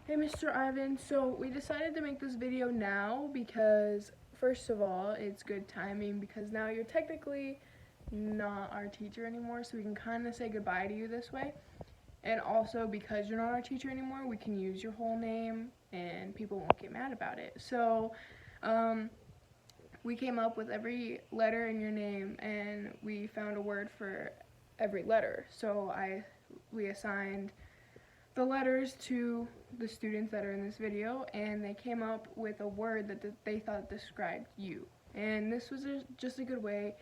Hey Mr. Ivan, so we decided to make this video now because first of all, it's good timing because now you're technically not our teacher anymore, so we can kind of say goodbye to you this way. And also because you're not our teacher anymore, we can use your whole name and people won't get mad about it. So, we came up with every letter in your name and we found a word for every letter. So we assigned the letters to the students that are in this video, and they came up with a word that they thought described you. And this was just a good way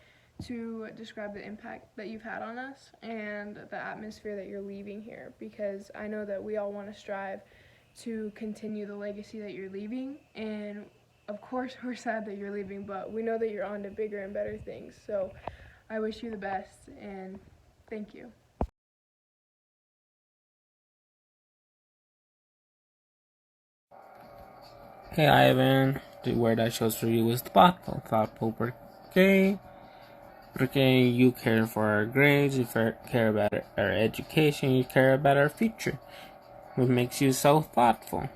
to describe the impact that you've had on us and the atmosphere that you're leaving here, because I know that we all want to strive to continue the legacy that you're leaving, and of course we're sad that you're leaving, but we know that you're on to bigger and better things. So I wish you the best, and thank you. Hey Ivan, the word I chose for you is thoughtful. Thoughtful porque you care for our grades, you care about our education, you care about our future. What makes you so thoughtful?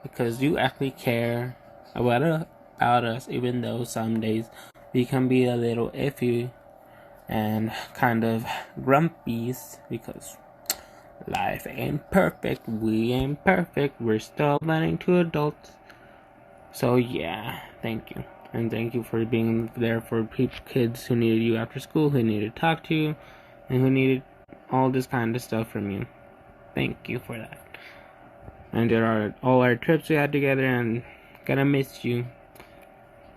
Because you actually care about us, even though some days we can be a little iffy and kind of grumpy because life ain't perfect, we ain't perfect, we're still learning to adults. So yeah, thank you. And thank you for being there for kids who needed you after school, who needed to talk to you, and who needed all this kind of stuff from you. Thank you for that. And there are all our trips we had together, and gonna miss you.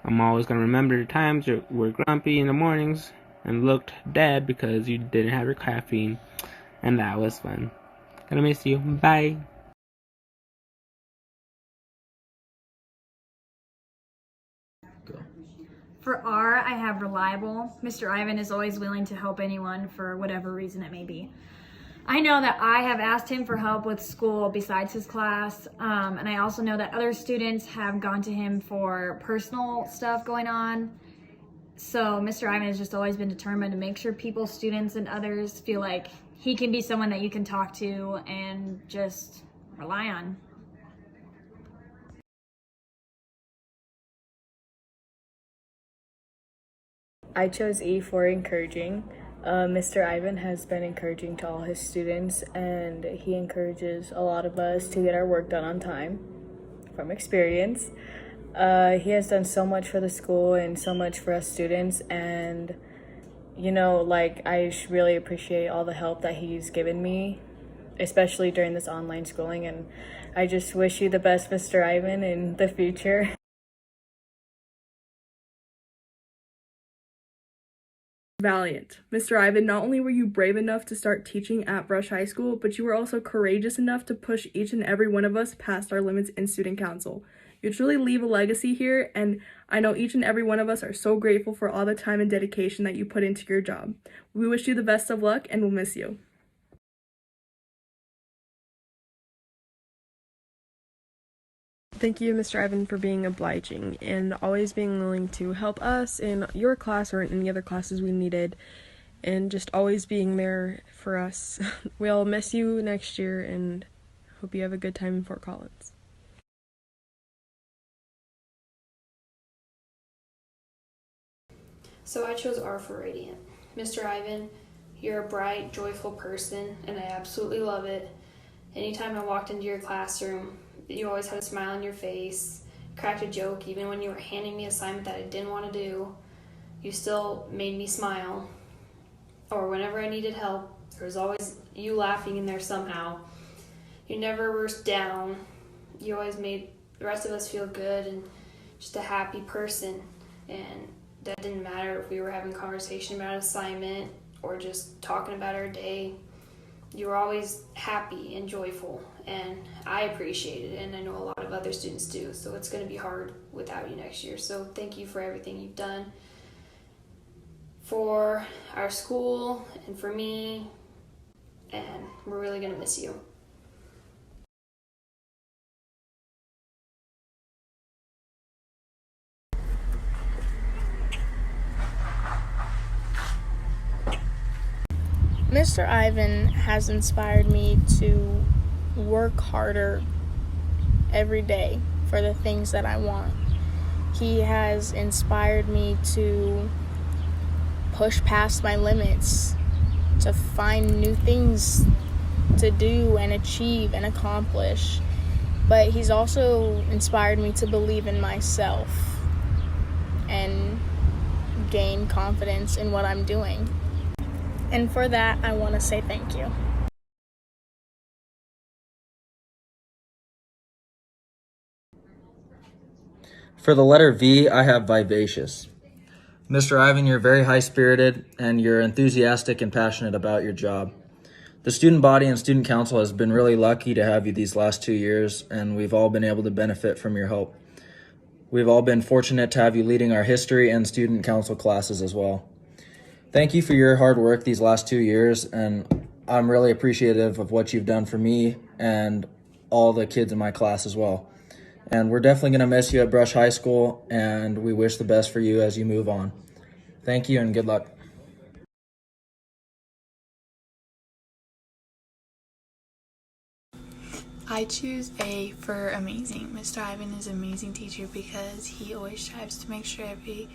I'm always gonna remember the times you were grumpy in the mornings and looked dead because you didn't have your caffeine, and that was fun. Gonna miss you. Bye. For R, I have reliable. Mr. Ivan is always willing to help anyone for whatever reason it may be. I know that I have asked him for help with school besides his class, and I also know that other students have gone to him for personal stuff going on. So Mr. Ivan has just always been determined to make sure people, students, and others feel like he can be someone that you can talk to and just rely on. I chose E for encouraging. Mr. Ivan has been encouraging to all his students, and he encourages a lot of us to get our work done on time from experience. He has done so much for the school and so much for us students, and I really appreciate all the help that he's given me, especially during this online schooling, and I just wish you the best, Mr. Ivan, in the future. Valiant. Mr. Ivan, not only were you brave enough to start teaching at Brush High School, but you were also courageous enough to push each and every one of us past our limits in student council. You truly leave a legacy here, and I know each and every one of us are so grateful for all the time and dedication that you put into your job. We wish you the best of luck, and we'll miss you. Thank you, Mr. Ivan, for being obliging and always being willing to help us in your class or in any other classes we needed, and just always being there for us. We'll miss you next year and hope you have a good time in Fort Collins. So I chose R for Radiant. Mr. Ivan, you're a bright, joyful person, and I absolutely love it. Anytime I walked into your classroom, you always had a smile on your face, cracked a joke even when you were handing me an assignment that I didn't want to do. You still made me smile. Or whenever I needed help, there was always you laughing in there somehow. You never were down. You always made the rest of us feel good and just a happy person. And that didn't matter if we were having a conversation about an assignment or just talking about our day. You were always happy and joyful, and I appreciate it, and I know a lot of other students do, so it's going to be hard without you next year. So thank you for everything you've done for our school and for me, and we're really going to miss you. Mr. Ivan has inspired me to work harder every day for the things that I want. He has inspired me to push past my limits, to find new things to do and achieve and accomplish. But he's also inspired me to believe in myself and gain confidence in what I'm doing. And for that, I want to say thank you. For the letter V, I have vivacious. Mr. Ivan, you're very high-spirited and you're enthusiastic and passionate about your job. The student body and student council has been really lucky to have you these last 2 years, and we've all been able to benefit from your help. We've all been fortunate to have you leading our history and student council classes as well. Thank you for your hard work these last 2 years, and I'm really appreciative of what you've done for me and all the kids in my class as well. And we're definitely going to miss you at Brush High School, and we wish the best for you as you move on. Thank you and good luck. I choose A for amazing. Mr. Ivan is an amazing teacher because he always strives to make sure every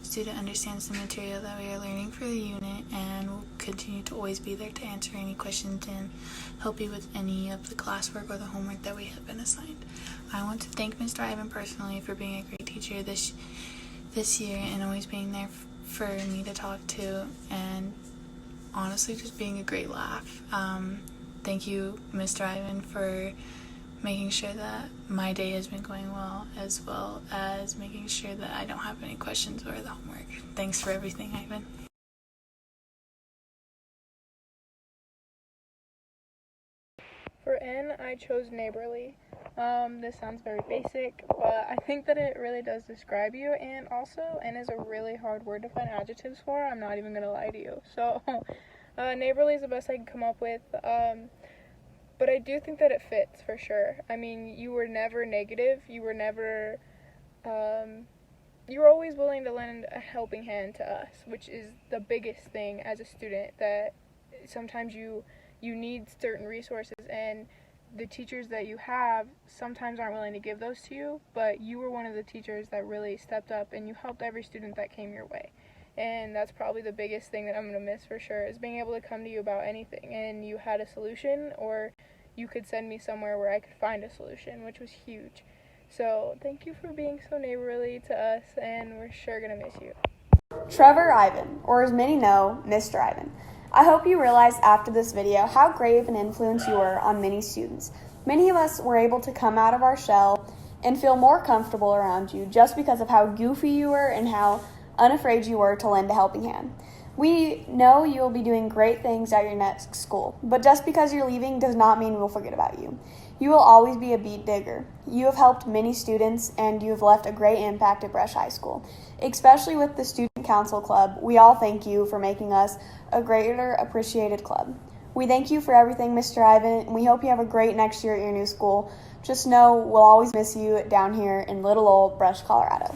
student understands the material that we are learning for the unit, and will continue to always be there to answer any questions and help you with any of the classwork or the homework that we have been assigned. I want to thank Mr. Ivan personally for being a great teacher this year and always being there for me to talk to, and honestly just being a great laugh. Thank you, Mr. Ivan, for making sure that my day has been going well as making sure that I don't have any questions or the homework. Thanks for everything, Ivan. For N, I chose neighborly. This sounds very basic, but I think that it really does describe you, and also N is a really hard word to find adjectives for. I'm not even gonna lie to you. So neighborly is the best I can come up with, but I do think that it fits for sure. I mean, you were never negative, you were never, you were always willing to lend a helping hand to us, which is the biggest thing as a student, that sometimes you need certain resources, and the teachers that you have sometimes aren't willing to give those to you, but you were one of the teachers that really stepped up and you helped every student that came your way. And that's probably the biggest thing that I'm going to miss for sure, is being able to come to you about anything and you had a solution, or you could send me somewhere where I could find a solution, which was huge. So thank you for being so neighborly to us, and we're sure going to miss you. Trevor Ivan, or as many know, Mr. Ivan. I hope you realize after this video how great of an influence you were on many students. Many of us were able to come out of our shell and feel more comfortable around you just because of how goofy you were and how unafraid you were to lend a helping hand. We know you will be doing great things at your next school, but just because you're leaving does not mean we'll forget about you. You will always be a beat digger. You have helped many students, and you have left a great impact at Brush High School, especially with the Student Council Club. We all thank you for making us a greater appreciated club. We thank you for everything, Mr. Ivan, and we hope you have a great next year at your new school. Just know we'll always miss you down here in little old Brush, Colorado.